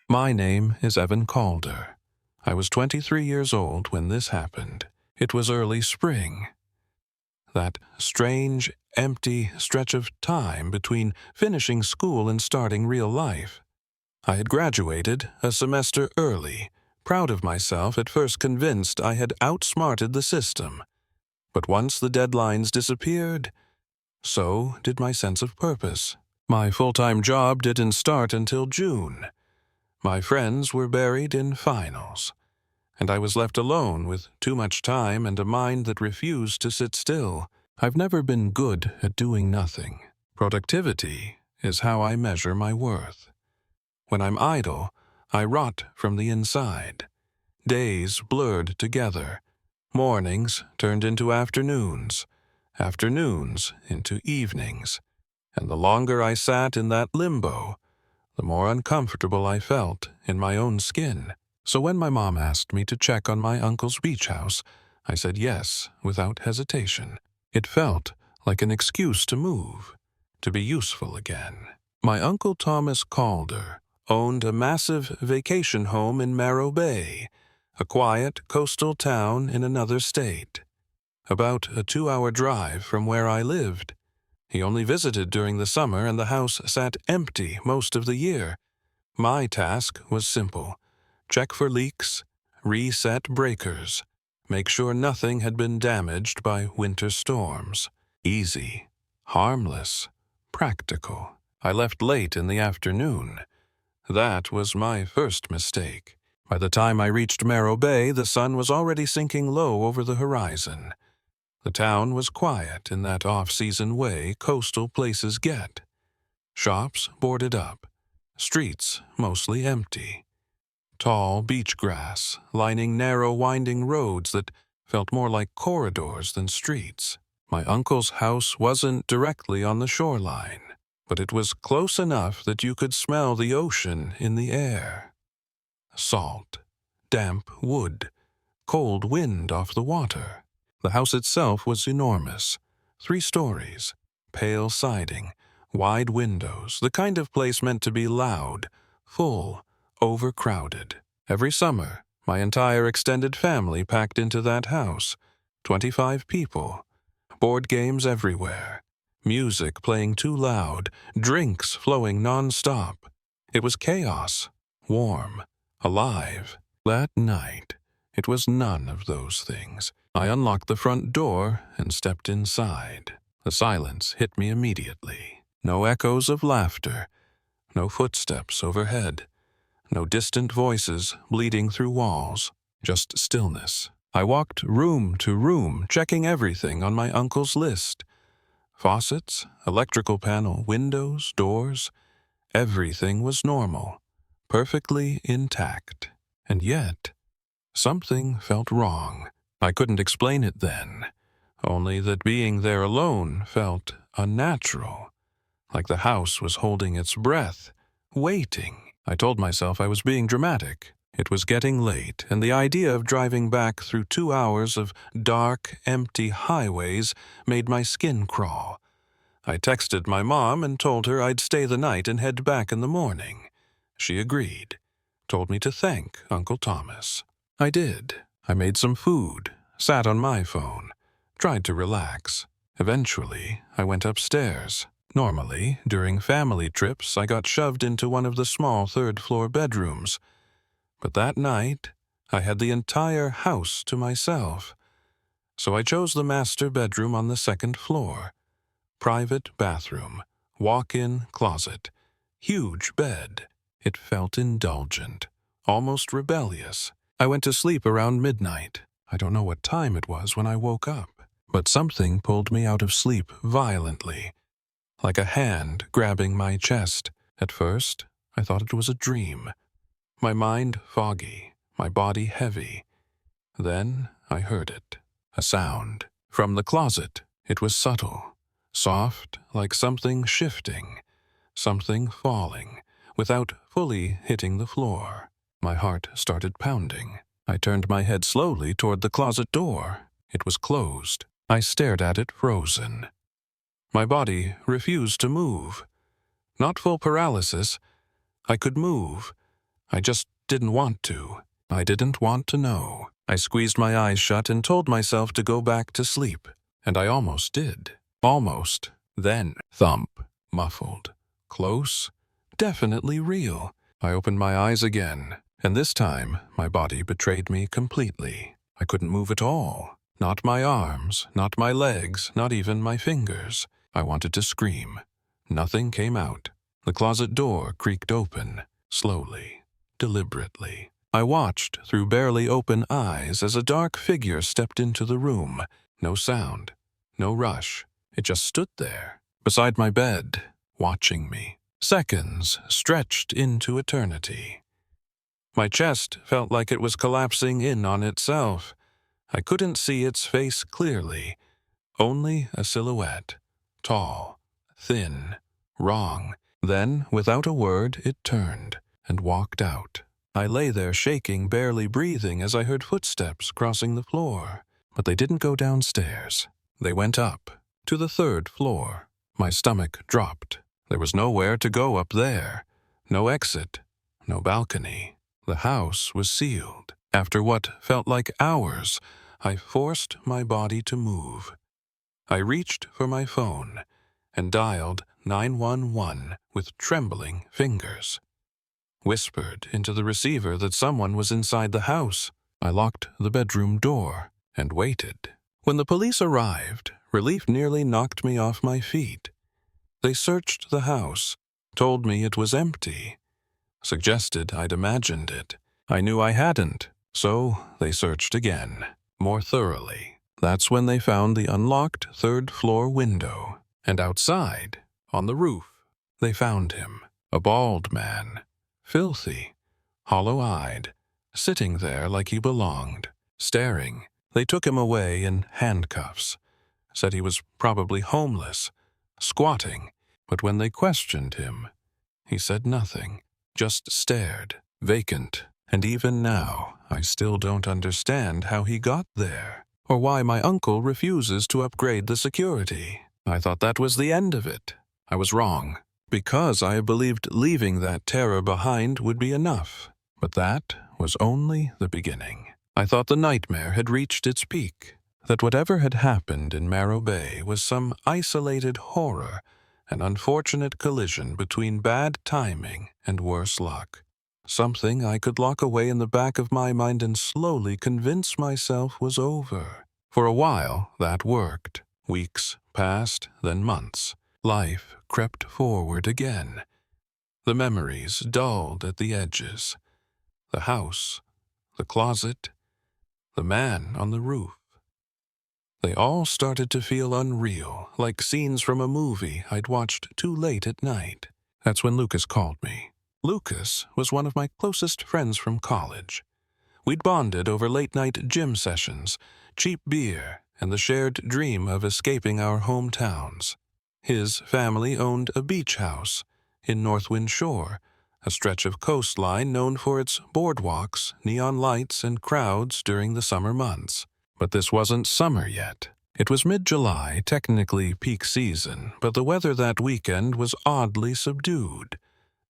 My name is Evan Calder. I was 23 years old when this happened. It was early spring. That strange, empty stretch of time between finishing school and starting real life. I had graduated a semester early, proud of myself, at first convinced I had outsmarted the system. But once the deadlines disappeared, so did my sense of purpose. My full-time job didn't start until June. My friends were buried in finals, and I was left alone with too much time and a mind that refused to sit still. I've never been good at doing nothing. Productivity is how I measure my worth. When I'm idle, I rot from the inside. Days blurred together. Mornings turned into afternoons. Afternoons into evenings. And the longer I sat in that limbo, the more uncomfortable I felt in my own skin. So when my mom asked me to check on my uncle's beach house, I said yes without hesitation. It felt like an excuse to move, to be useful again. My Uncle Thomas Calder owned a massive vacation home in Morro Bay, a quiet coastal town in another state, about a 2-hour drive from where I lived. He only visited during the summer, and the house sat empty most of the year. My task was simple: check for leaks, reset breakers, make sure nothing had been damaged by winter storms. Easy, harmless, practical. I left late in the afternoon. That was my first mistake. By the time I reached Morro Bay, the sun was already sinking low over the horizon. The town was quiet in that off-season way coastal places get. Shops boarded up, streets mostly empty. Tall beach grass lining narrow winding roads that felt more like corridors than streets. My uncle's house wasn't directly on the shoreline, but it was close enough that you could smell the ocean in the air. Salt, damp wood, cold wind off the water. The house itself was enormous, 3 stories, pale siding, wide windows, the kind of place meant to be loud, full, overcrowded. Every summer, my entire extended family packed into that house, 25 people, board games everywhere, music playing too loud, drinks flowing non-stop. It was chaos, warm, alive. That night, it was none of those things. I unlocked the front door and stepped inside. The silence hit me immediately. No echoes of laughter, no footsteps overhead, no distant voices bleeding through walls, just stillness. I walked room to room, checking everything on my uncle's list. Faucets, electrical panel, windows, doors. Everything was normal, perfectly intact. And yet, something felt wrong. I couldn't explain it then, only that being there alone felt unnatural, like the house was holding its breath, waiting. I told myself I was being dramatic. It was getting late, and the idea of driving back through 2 hours of dark, empty highways made my skin crawl. I texted my mom and told her I'd stay the night and head back in the morning. She agreed, told me to thank Uncle Thomas. I did. I made some food, sat on my phone, tried to relax. Eventually, I went upstairs. Normally, during family trips, I got shoved into one of the small 3rd-floor bedrooms. But that night, I had the entire house to myself. So I chose the master bedroom on the 2nd floor. Private bathroom, walk-in closet, huge bed. It felt indulgent, almost rebellious. I went to sleep around midnight. I don't know what time it was when I woke up, but something pulled me out of sleep violently, like a hand grabbing my chest. At first, I thought it was a dream. My mind foggy, my body heavy. Then I heard it, a sound. From the closet, it was subtle, soft, like something shifting, something falling, without fully hitting the floor. My heart started pounding. I turned my head slowly toward the closet door. It was closed. I stared at it frozen. My body refused to move. Not full paralysis. I could move. I just didn't want to. I didn't want to know. I squeezed my eyes shut and told myself to go back to sleep. And I almost did. Almost. Then, thump. Muffled. Close. Definitely real. I opened my eyes again, and this time my body betrayed me completely. I couldn't move at all. Not my arms, not my legs, not even my fingers. I wanted to scream. Nothing came out. The closet door creaked open, slowly, deliberately. I watched through barely open eyes as a dark figure stepped into the room. No sound, no rush. It just stood there, beside my bed, watching me. Seconds stretched into eternity. My chest felt like it was collapsing in on itself. I couldn't see its face clearly, only a silhouette. Tall, thin, wrong. Then, without a word, it turned and walked out. I lay there shaking, barely breathing as I heard footsteps crossing the floor. But they didn't go downstairs. They went up, to the 3rd floor. My stomach dropped. There was nowhere to go up there. No exit, no balcony. The house was sealed. After what felt like hours, I forced my body to move. I reached for my phone and dialed 911 with trembling fingers. Whispered into the receiver that someone was inside the house. I locked the bedroom door and waited. When the police arrived, relief nearly knocked me off my feet. They searched the house, told me it was empty, suggested I'd imagined it. I knew I hadn't, so they searched again, more thoroughly. That's when they found the unlocked 3rd floor window. And outside, on the roof, they found him, a bald man, filthy, hollow-eyed, sitting there like he belonged, staring. They took him away in handcuffs, said he was probably homeless, squatting, but when they questioned him, he said nothing, just stared, vacant. And even now, I still don't understand how he got there, or why my uncle refuses to upgrade the security. I thought that was the end of it. I was wrong, because I believed leaving that terror behind would be enough. But that was only the beginning. I thought the nightmare had reached its peak, that whatever had happened in Marrow Bay was some isolated horror, an unfortunate collision between bad timing and worse luck. Something I could lock away in the back of my mind and slowly convince myself was over. For a while, that worked. Weeks passed, then months. Life crept forward again. The memories dulled at the edges. The house, the closet, the man on the roof. They all started to feel unreal, like scenes from a movie I'd watched too late at night. That's when Lucas called me. Lucas was one of my closest friends from college. We'd bonded over late-night gym sessions, cheap beer, and the shared dream of escaping our hometowns. His family owned a beach house in Northwind Shore, a stretch of coastline known for its boardwalks, neon lights, and crowds during the summer months. But this wasn't summer yet. It was mid-July, technically peak season, but the weather that weekend was oddly subdued.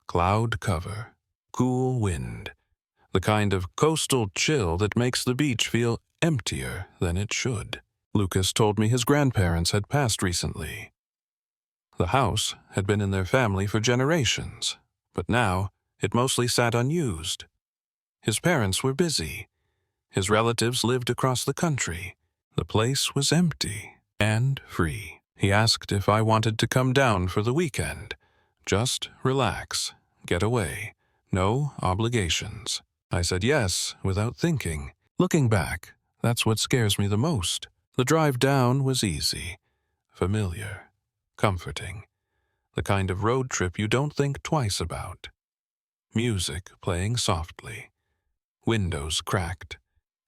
Cloud cover, cool wind, the kind of coastal chill that makes the beach feel emptier than it should. Lucas told me his grandparents had passed recently. The house had been in their family for generations, but now it mostly sat unused. His parents were busy. His relatives lived across the country. The place was empty and free. He asked if I wanted to come down for the weekend. Just relax, get away, no obligations. I said yes without thinking. Looking back, that's what scares me the most. The drive down was easy, familiar, comforting. The kind of road trip you don't think twice about. Music playing softly. Windows cracked.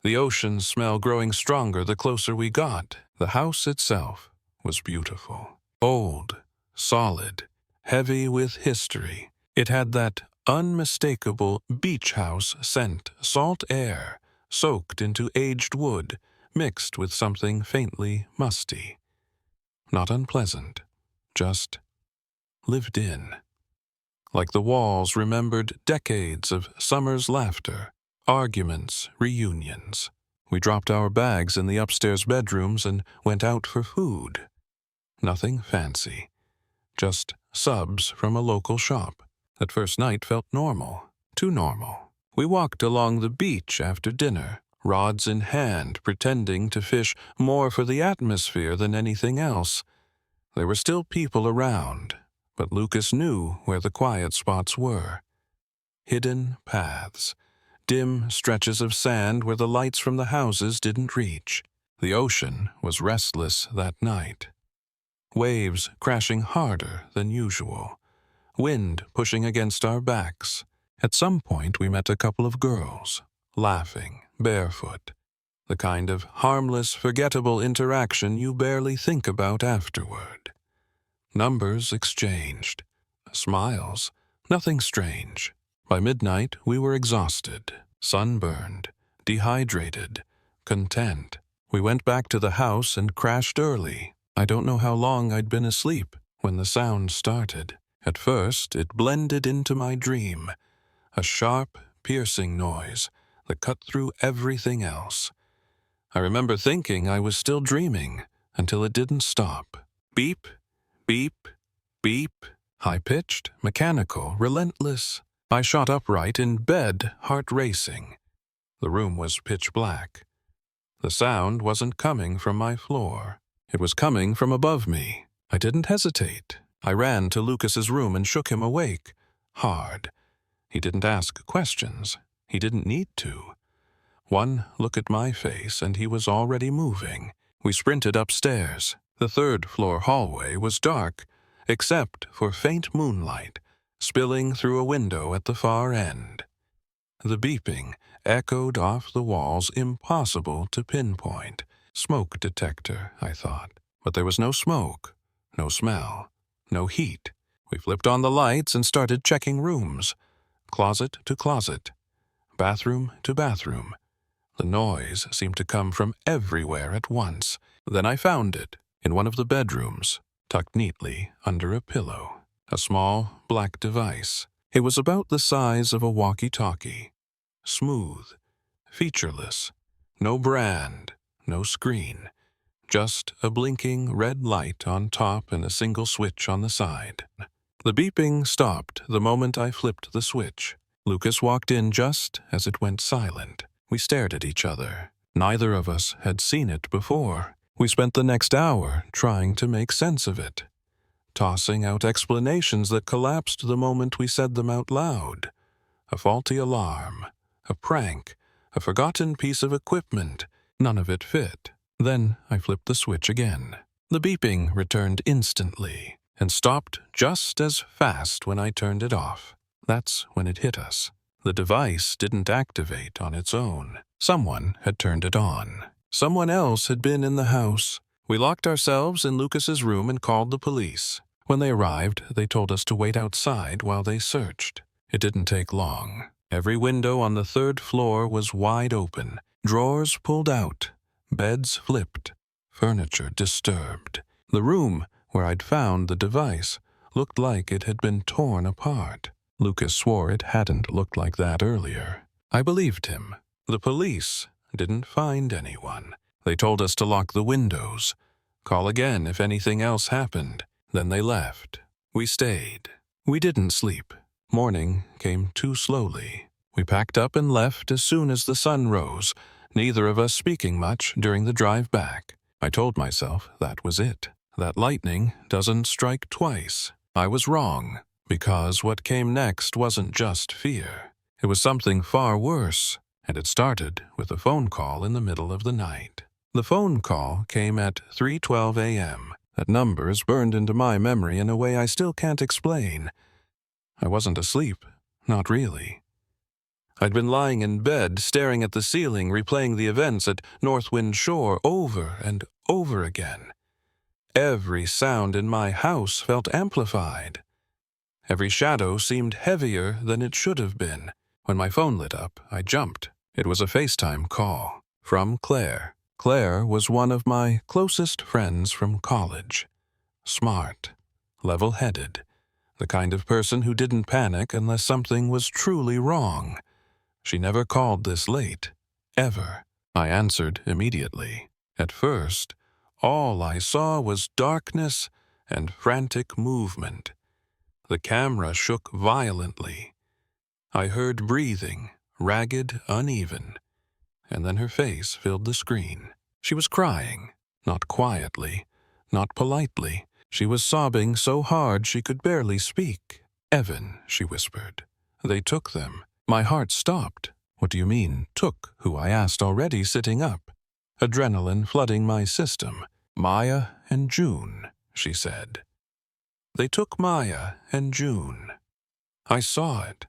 The ocean smell growing stronger the closer we got. The house itself was beautiful. Old, solid, heavy with history. It had that unmistakable beach house scent, salt air, soaked into aged wood, mixed with something faintly musty. Not unpleasant, just lived in. Like the walls remembered decades of summer's laughter, arguments, reunions. We dropped our bags in the upstairs bedrooms and went out for food. Nothing fancy, just subs from a local shop. That first night felt normal, too normal. We walked along the beach after dinner, rods in hand, pretending to fish more for the atmosphere than anything else. There were still people around, but Lucas knew where the quiet spots were. Hidden paths, dim stretches of sand where the lights from the houses didn't reach. The ocean was restless that night. Waves crashing harder than usual. Wind pushing against our backs. At some point we met a couple of girls, laughing, barefoot. The kind of harmless, forgettable interaction you barely think about afterward. Numbers exchanged. Smiles. Nothing strange. By midnight we were exhausted, sunburned, dehydrated, content. We went back to the house and crashed early. I don't know how long I'd been asleep when the sound started. At first it blended into my dream. A sharp, piercing noise that cut through everything else. I remember thinking I was still dreaming until it didn't stop. Beep, beep, beep. High-pitched, mechanical, relentless. I shot upright in bed, heart racing. The room was pitch black. The sound wasn't coming from my floor. It was coming from above me. I didn't hesitate. I ran to Lucas's room and shook him awake. Hard. He didn't ask questions. He didn't need to. One look at my face and he was already moving. We sprinted upstairs. The third-floor hallway was dark, except for faint moonlight spilling through a window at the far end. The beeping echoed off the walls, impossible to pinpoint. Smoke detector, I thought. But there was no smoke, no smell, no heat. We flipped on the lights and started checking rooms. Closet to closet, bathroom to bathroom. The noise seemed to come from everywhere at once. Then I found it in one of the bedrooms, tucked neatly under a pillow. A small, black device. It was about the size of a walkie-talkie. Smooth, featureless. No brand, no screen. Just a blinking red light on top and a single switch on the side. The beeping stopped the moment I flipped the switch. Lucas walked in just as it went silent. We stared at each other. Neither of us had seen it before. We spent the next hour trying to make sense of it, tossing out explanations that collapsed the moment we said them out loud. A faulty alarm, a prank, a forgotten piece of equipment. None of it fit. Then I flipped the switch again. The beeping returned instantly and stopped just as fast when I turned it off. That's when it hit us. The device didn't activate on its own. Someone had turned it on. Someone else had been in the house. We locked ourselves in Lucas's room and called the police. When they arrived, they told us to wait outside while they searched. It didn't take long. Every window on the third floor was wide open, drawers pulled out, beds flipped, furniture disturbed. The room where I'd found the device looked like it had been torn apart. Lucas swore it hadn't looked like that earlier. I believed him. The police didn't find anyone. They told us to lock the windows, call again if anything else happened. Then they left. We stayed. We didn't sleep. Morning came too slowly. We packed up and left as soon as the sun rose, neither of us speaking much during the drive back. I told myself that was it. That lightning doesn't strike twice. I was wrong, because what came next wasn't just fear. It was something far worse, and it started with a phone call in the middle of the night. The phone call came at 3:12 a.m. That number is burned into my memory in a way I still can't explain. I wasn't asleep, not really. I'd been lying in bed, staring at the ceiling, replaying the events at Northwind Shore over and over again. Every sound in my house felt amplified. Every shadow seemed heavier than it should have been. When my phone lit up, I jumped. It was a FaceTime call from Claire. Claire was one of my closest friends from college. Smart, level-headed, the kind of person who didn't panic unless something was truly wrong. She never called this late, ever. I answered immediately. At first, all I saw was darkness and frantic movement. The camera shook violently. I heard breathing, ragged, uneven, and then her face filled the screen. She was crying, not quietly, not politely. She was sobbing so hard she could barely speak. "Evan," she whispered. "They took them." My heart stopped. "What do you mean, took?" who I asked, already sitting up. Adrenaline flooding my system. "Maya and June," she said. "They took Maya and June." I saw it.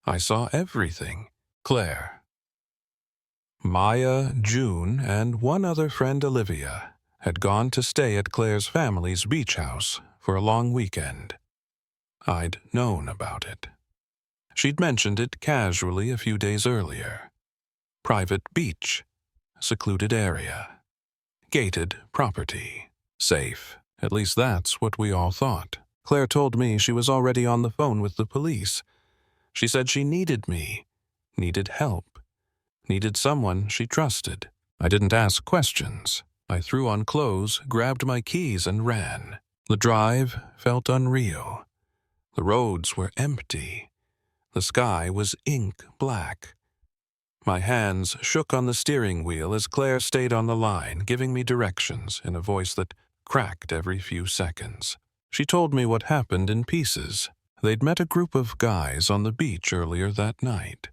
I saw everything. Claire. Maya, June, and one other friend, Olivia, had gone to stay at Claire's family's beach house for a long weekend. I'd known about it. She'd mentioned it casually a few days earlier. Private beach, secluded area, gated property, safe. At least that's what we all thought. Claire told me she was already on the phone with the police. She said she needed me, needed help, needed someone she trusted. I didn't ask questions. I threw on clothes, grabbed my keys, and ran. The drive felt unreal. The roads were empty. The sky was ink black. My hands shook on the steering wheel as Claire stayed on the line, giving me directions in a voice that cracked every few seconds. She told me what happened in pieces. They'd met a group of guys on the beach earlier that night.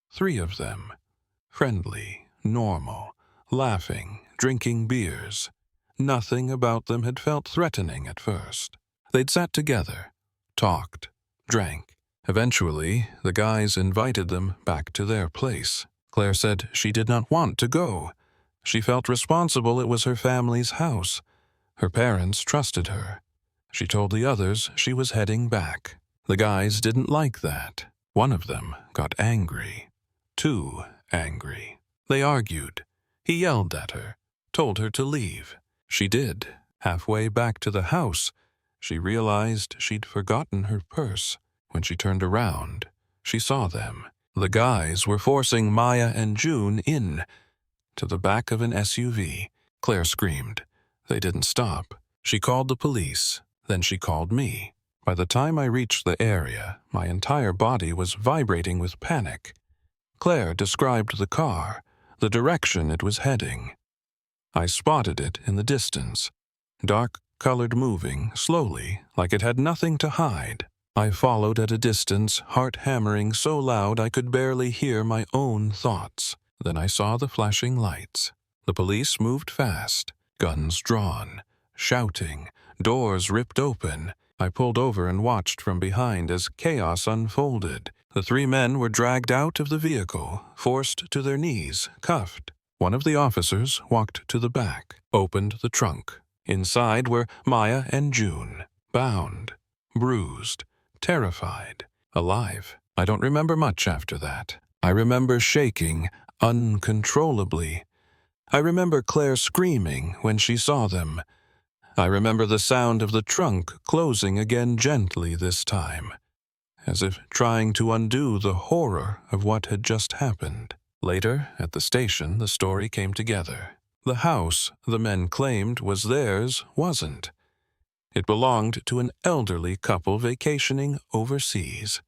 3 of them. Friendly, normal, laughing, drinking beers. Nothing about them had felt threatening at first. They'd sat together, talked, drank. Eventually, the guys invited them back to their place. Claire said she did not want to go. She felt responsible. It was her family's house. Her parents trusted her. She told the others she was heading back. The guys didn't like that. One of them got angry. Too angry. They argued. He yelled at her, told her to leave. She did. Halfway back to the house, she realized she'd forgotten her purse. When she turned around, she saw them. The guys were forcing Maya and June in, to the back of an SUV. Claire screamed. They didn't stop. She called the police. Then she called me. By the time I reached the area, my entire body was vibrating with panic. Claire described the car, the direction it was heading. I spotted it in the distance, dark-colored, moving slowly, like it had nothing to hide. I followed at a distance, heart hammering so loud I could barely hear my own thoughts. Then I saw the flashing lights. The police moved fast, guns drawn, shouting, doors ripped open. I pulled over and watched from behind as chaos unfolded. The 3 men were dragged out of the vehicle, forced to their knees, cuffed. One of the officers walked to the back, opened the trunk. Inside were Maya and June, bound, bruised, terrified, alive. I don't remember much after that. I remember shaking uncontrollably. I remember Claire screaming when she saw them. I remember the sound of the trunk closing again gently this time, as if trying to undo the horror of what had just happened. Later, at the station, the story came together. The house the men claimed was theirs wasn't. It belonged to an elderly couple vacationing overseas.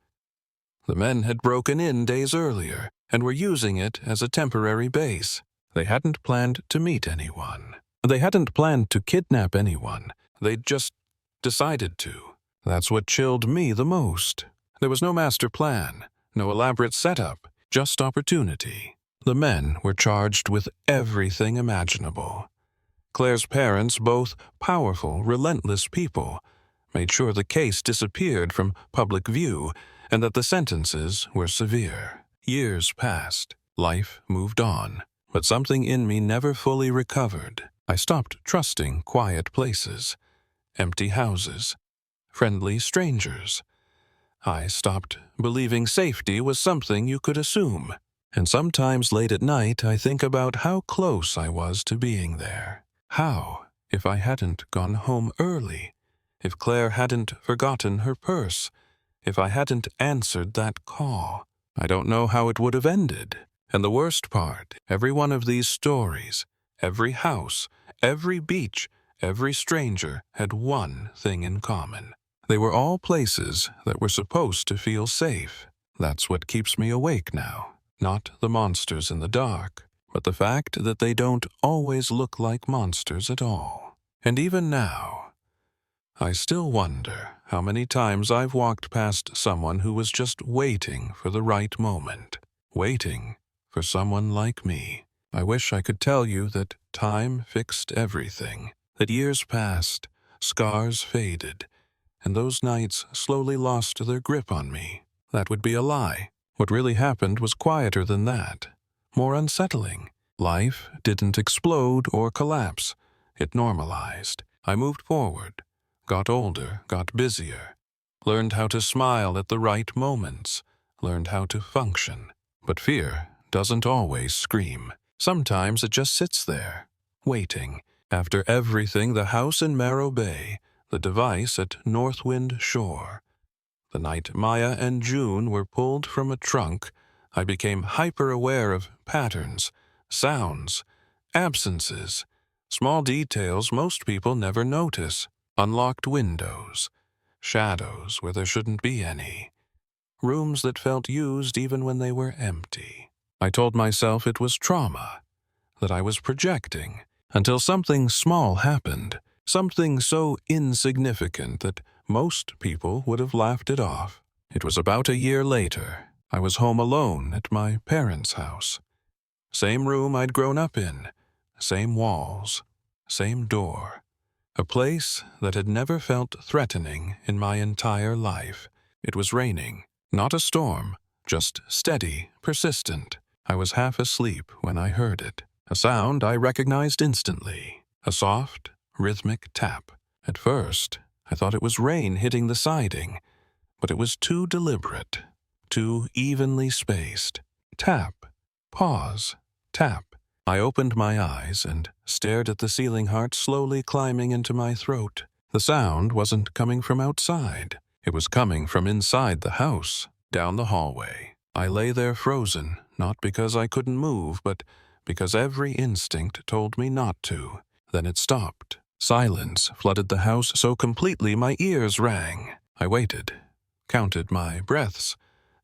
The men had broken in days earlier and were using it as a temporary base. They hadn't planned to meet anyone. They hadn't planned to kidnap anyone. They'd just decided to. That's what chilled me the most. There was no master plan, no elaborate setup, just opportunity. The men were charged with everything imaginable. Claire's parents, both powerful, relentless people, made sure the case disappeared from public view and that the sentences were severe. Years passed. Life moved on. But something in me never fully recovered. I stopped trusting quiet places, empty houses, friendly strangers. I stopped believing safety was something you could assume. And sometimes late at night, I think about how close I was to being there. How, if I hadn't gone home early, if Claire hadn't forgotten her purse, if I hadn't answered that call, I don't know how it would have ended. And the worst part, every one of these stories, every house, every beach, every stranger had one thing in common. They were all places that were supposed to feel safe. That's what keeps me awake now. Not the monsters in the dark, but the fact that they don't always look like monsters at all. And even now, I still wonder how many times I've walked past someone who was just waiting for the right moment, waiting for someone like me. I wish I could tell you that time fixed everything, that years passed, scars faded, and those nights slowly lost their grip on me. That would be a lie. What really happened was quieter than that, more unsettling. Life didn't explode or collapse. It normalized. I moved forward, got older, got busier, learned how to smile at the right moments, learned how to function. But fear doesn't always scream. Sometimes it just sits there, waiting. After everything, the house in Marrow Bay, the device at Northwind Shore, the night Maya and June were pulled from a trunk, I became hyper-aware of patterns, sounds, absences, small details most people never notice, unlocked windows, shadows where there shouldn't be any, rooms that felt used even when they were empty. I told myself it was trauma, that I was projecting, until something small happened, something so insignificant that most people would have laughed it off. It was about a year later. I was home alone at my parents' house. Same room I'd grown up in, same walls, same door. A place that had never felt threatening in my entire life. It was raining, not a storm, just steady, persistent. I was half asleep when I heard it. A sound I recognized instantly. A soft, rhythmic tap. At first, I thought it was rain hitting the siding, but it was too deliberate, too evenly spaced. Tap, pause, tap. I opened my eyes and stared at the ceiling heart slowly climbing into my throat. The sound wasn't coming from outside. It was coming from inside the house, down the hallway. I lay there frozen, not because I couldn't move, but because every instinct told me not to. Then it stopped. Silence flooded the house so completely my ears rang. I waited, counted my breaths,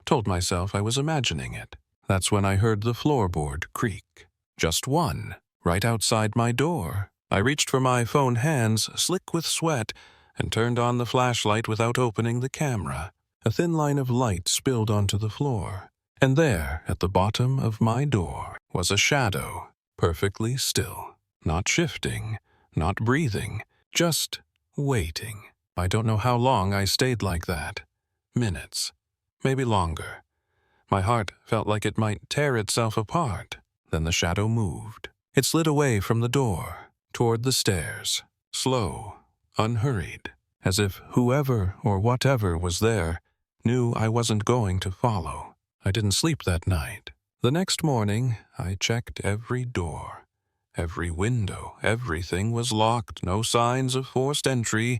told myself I was imagining it. That's when I heard the floorboard creak. Just one, right outside my door. I reached for my phone, hands slick with sweat, and turned on the flashlight without opening the camera. A thin line of light spilled onto the floor. And there, at the bottom of my door, was a shadow, perfectly still, not shifting, not breathing, just waiting. I don't know how long I stayed like that. Minutes, maybe longer. My heart felt like it might tear itself apart. Then the shadow moved. It slid away from the door, toward the stairs, slow, unhurried, as if whoever or whatever was there knew I wasn't going to follow. I didn't sleep that night. The next morning, I checked every door. Every window, everything was locked, no signs of forced entry,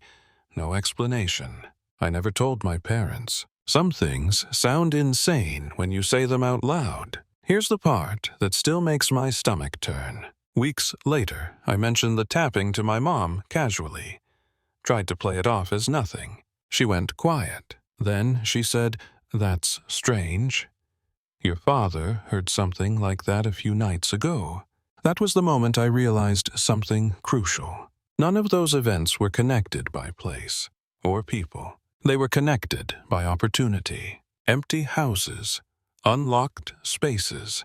no explanation. I never told my parents. Some things sound insane when you say them out loud. Here's the part that still makes my stomach turn. Weeks later, I mentioned the tapping to my mom casually. Tried to play it off as nothing. She went quiet. Then she said, "That's strange. Your father heard something like that a few nights ago." That was the moment I realized something crucial. None of those events were connected by place or people. They were connected by opportunity. Empty houses, unlocked spaces,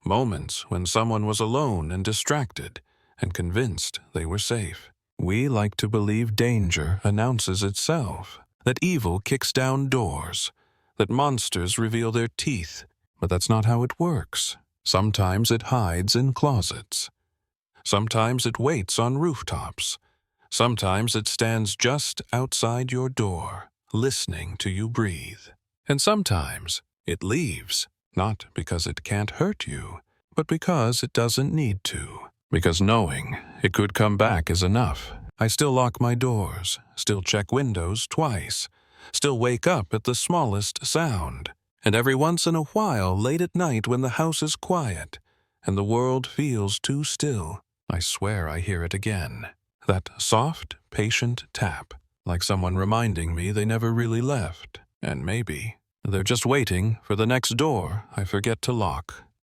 moments when someone was alone and distracted and convinced they were safe. We like to believe danger announces itself, that evil kicks down doors, that monsters reveal their teeth, but that's not how it works. Sometimes it hides in closets. Sometimes it waits on rooftops. Sometimes it stands just outside your door, listening to you breathe. And sometimes it leaves, Not because it can't hurt you, but because it doesn't need to. Because knowing it could come back is enough. I still lock my doors, still check windows twice, still wake up at the smallest sound. And every once in a while, late at night when the house is quiet and the world feels too still, I swear I hear it again. That soft, patient tap, like someone reminding me they never really left. And maybe they're just waiting for the next door I forget to lock.